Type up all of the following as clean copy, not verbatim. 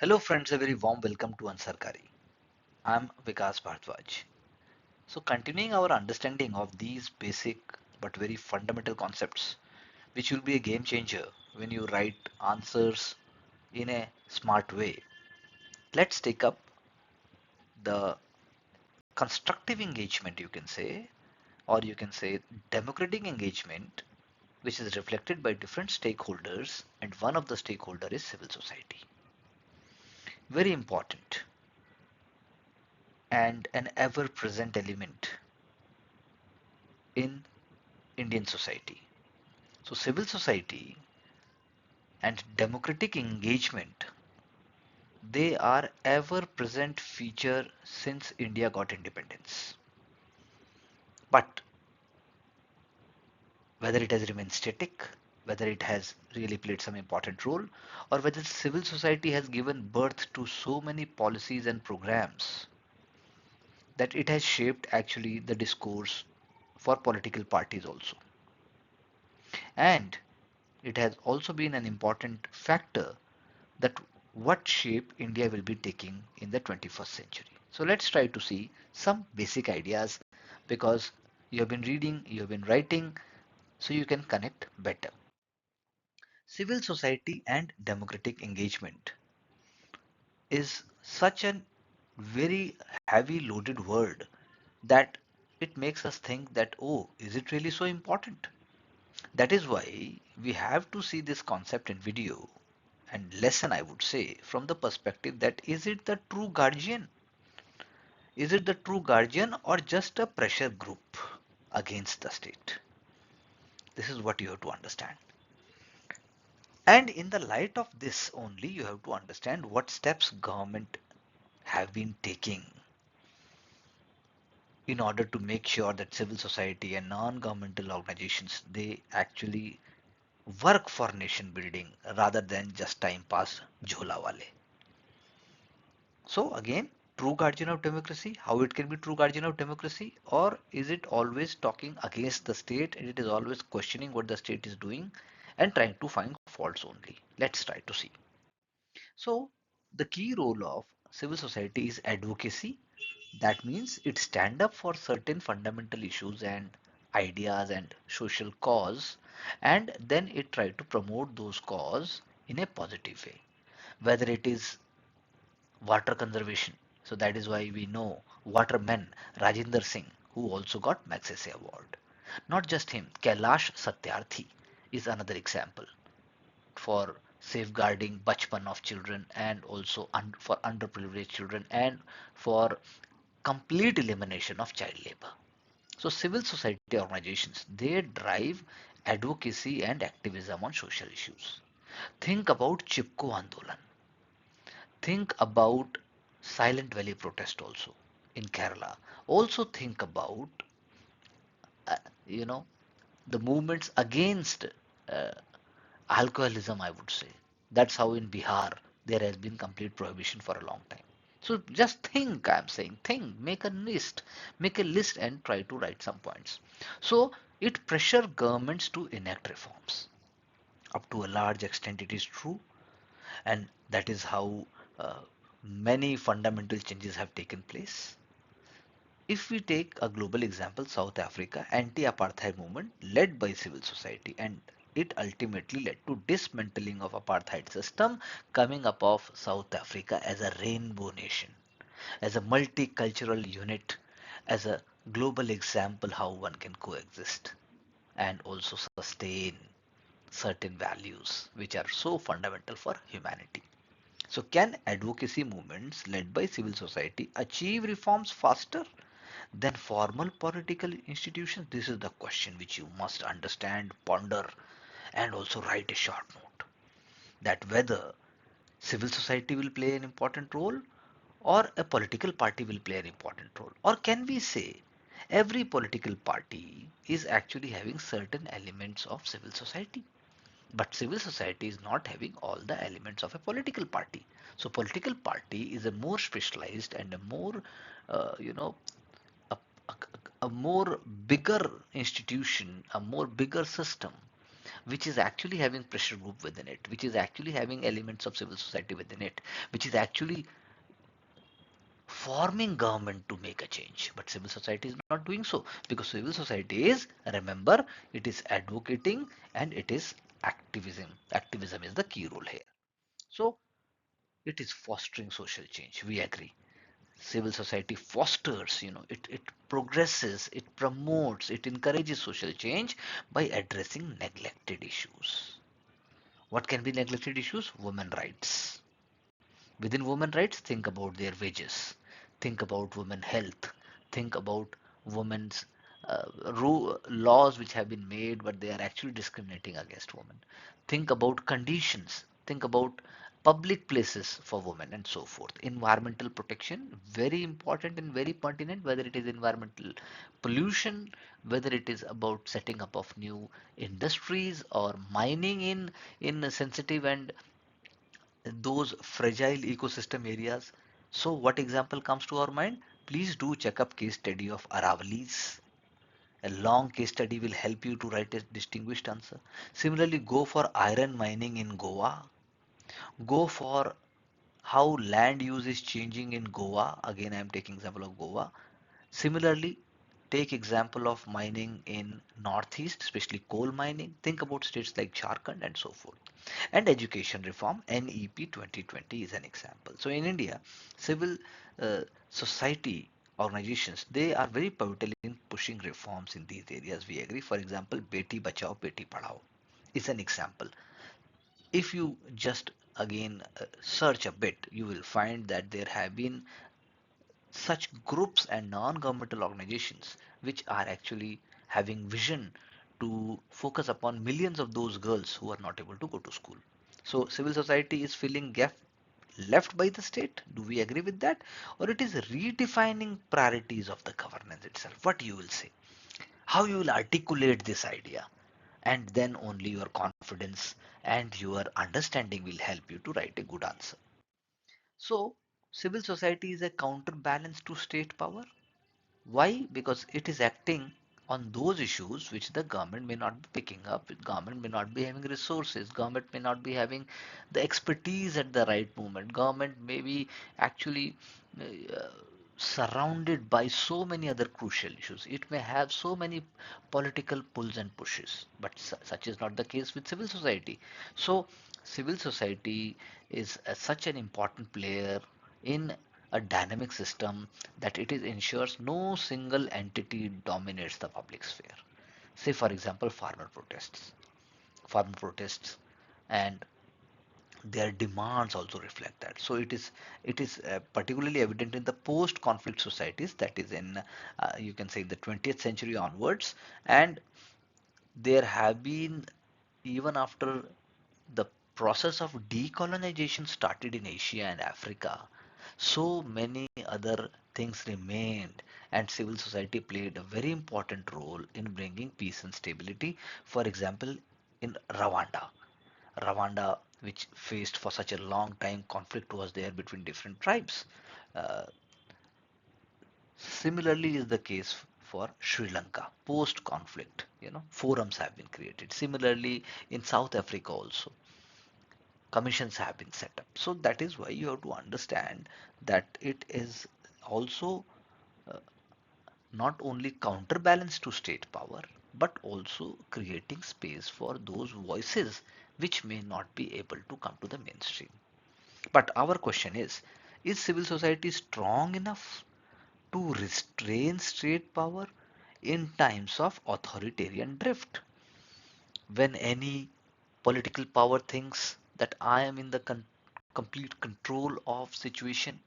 Hello friends, a very warm welcome to Unsarkari. I'm Vikas Bhardwaj. So continuing our understanding of these basic but very fundamental concepts, which will be a game changer when you write answers in a smart way. Let's take up the constructive engagement, you can say, or you can say democratic engagement, which is reflected by different stakeholders, and one of the stakeholder is civil society. Very important and an ever-present element in Indian society. So, civil society and democratic engagement, they are ever present feature since India got independence. But whether it has remained static, whether it has really played some important role, or whether civil society has given birth to so many policies and programs that it has shaped actually the discourse for political parties also. And it has also been an important factor that what shape India will be taking in the 21st century. So let's try to see some basic ideas because you have been reading, you have been writing, so you can connect better. Civil society and democratic engagement is such a very heavy loaded word that it makes us think that, oh, is it really so important? That is why we have to see this concept in video and lesson, I would say, from the perspective that is it the true guardian? Is it the true guardian or just a pressure group against the state? This is what you have to understand. And in the light of this only, you have to understand what steps government have been taking in order to make sure that civil society and non-governmental organizations they actually work for nation building rather than just time pass jhola wale. So again, true guardian of democracy, how it can be true guardian of democracy, or is it always talking against the state and it is always questioning what the state is doing and trying to find faults only? Let's try to see. So the key role of civil society is advocacy. That means it stand up for certain fundamental issues and ideas and social cause, and then it try to promote those cause in a positive way. Whether it is water conservation. So that is why we know waterman Rajinder Singh, who also got Magsaysay Award. Not just him, Kailash Satyarthi is another example for safeguarding bachpan of children and also for underprivileged children and for complete elimination of child labor. So civil society organizations, they drive advocacy and activism on social issues. Think about Chipko Andolan. Think about Silent Valley protest also in Kerala. Also think about uh, you know the movements against uh, alcoholism. I would say that's how in Bihar there has been complete prohibition for a long time. So just think. I'm saying think. Make a list, and try to write some points. So it pressure governments to enact reforms. Up to a large extent, it is true, and that is how uh, many fundamental changes have taken place. If we take a global example, South Africa anti-apartheid movement led by civil society, and it ultimately led to dismantling of apartheid system, coming up of South Africa as a rainbow nation, as a multicultural unit, as a global example how one can coexist and also sustain certain values which are so fundamental for humanity. So, can advocacy movements led by civil society achieve reforms faster than formal political institutions? This is the question which you must understand, ponder, and also write a short note. That whether civil society will play an important role or a political party will play an important role. Or can we say every political party is actually having certain elements of civil society? But civil society is not having all the elements of a political party. So political party is a more specialized and a more, you know, a more bigger institution, a more bigger system which is actually having pressure group within it, which is actually having elements of civil society within it, which is actually forming government to make a change. But civil society is not doing so, because civil society is, remember, it is advocating and it is activism. Activism is the key role here. So it is fostering social change. We agree. Civil society fosters, it progresses, it promotes, it encourages social change by addressing neglected issues. What can be neglected issues? Women rights. Within women rights, think about their wages, think about women health, think about women's laws which have been made but they are actually discriminating against women. Think about conditions, think about public places for women and so forth. Environmental protection, very important and very pertinent, whether it is environmental pollution, whether it is about setting up of new industries or mining in sensitive and those fragile ecosystem areas. So what example comes to our mind? Please do check up case study of Aravallis. A long case study will help you to write a distinguished answer. Similarly, go for iron mining in Goa. Go for how land use is changing in Goa. Again, I am taking example of Goa. Similarly, take example of mining in Northeast, especially coal mining. Think about states like Jharkhand and so forth. And education reform, NEP 2020 is an example. So in India, civil uh, society organizations, they are very pivotal in pushing reforms in these areas. We agree. For example, Beti Bachao, Beti Padhao is an example. If you just again search a bit, you will find that there have been such groups and non-governmental organizations which are actually having vision to focus upon millions of those girls who are not able to go to school. So civil society is filling gap left by the state. Do we agree with that? Or it is redefining priorities of the governance itself? What you will say? How you will articulate this idea? And then only your confidence and your understanding will help you to write a good answer. So civil society is a counterbalance to state power. Why? Because it is acting on those issues which the government may not be picking up, government may not be having resources, government may not be having the expertise at the right moment, government may be actually uh, surrounded by so many other crucial issues. It may have so many political pulls and pushes, but such is not the case with civil society. So, civil society is such an important player in a dynamic system that it is ensures no single entity dominates the public sphere. Say, for example, farmer protests, and their demands also reflect that. So it is particularly evident in the post-conflict societies, that is in you can say the 20th century onwards, and there have been, even after the process of decolonization started in Asia and Africa, so many other things remained, and civil society played a very important role in bringing peace and stability. For example, in Rwanda, which faced for such a long time conflict was there between different tribes. Uh, Similarly is the case for Sri Lanka post conflict. Forums have been created. Similarly, in South Africa also, commissions have been set up. So that is why you have to understand that it is also uh, not only counterbalance to state power, but also creating space for those voices which may not be able to come to the mainstream. But our question is civil society strong enough to restrain state power in times of authoritarian drift? When any political power thinks that I am in the complete control of situation,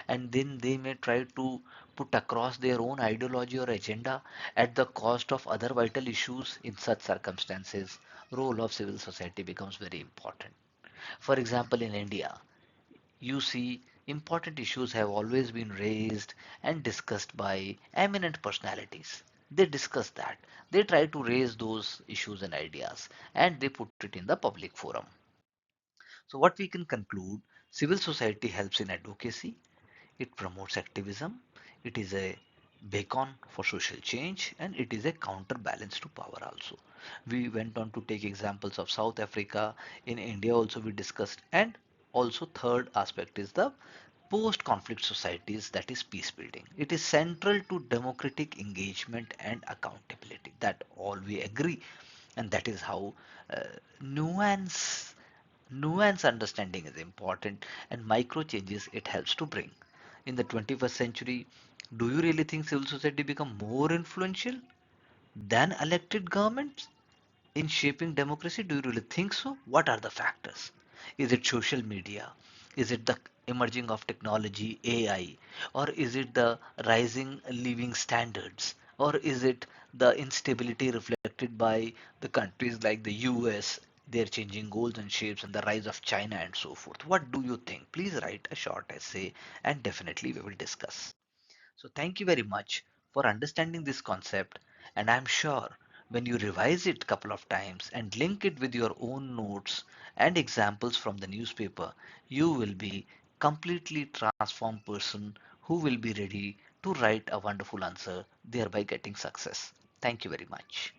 and then they may try to put across their own ideology or agenda at the cost of other vital issues. In such circumstances, role of civil society becomes very important. For example, in India, you see, important issues have always been raised and discussed by eminent personalities. They discuss that. They try to raise those issues and ideas and they put it in the public forum. So, what we can conclude, civil society helps in advocacy, it promotes activism, it is a beacon for social change, and it is a counterbalance to power also. We went on to take examples of South Africa. In India also we discussed, and also third aspect is the post conflict societies, that is peace building. It is central to democratic engagement and accountability, that all we agree. And that is how uh, nuance nuance understanding is important, and micro changes it helps to bring. In the 21st century, do you really think civil society become more influential than elected governments in shaping democracy? Do you really think so? What are the factors? Is it social media? Is it the emerging of technology, AI? Or is it the rising living standards? Or is it the instability reflected by the countries like the US, their changing goals and shapes, and the rise of China and so forth? What do you think? Please write a short essay and definitely we will discuss. So thank you very much for understanding this concept, and I'm sure when you revise it couple of times and link it with your own notes and examples from the newspaper, you will be completely transformed person who will be ready to write a wonderful answer, thereby getting success. Thank you very much.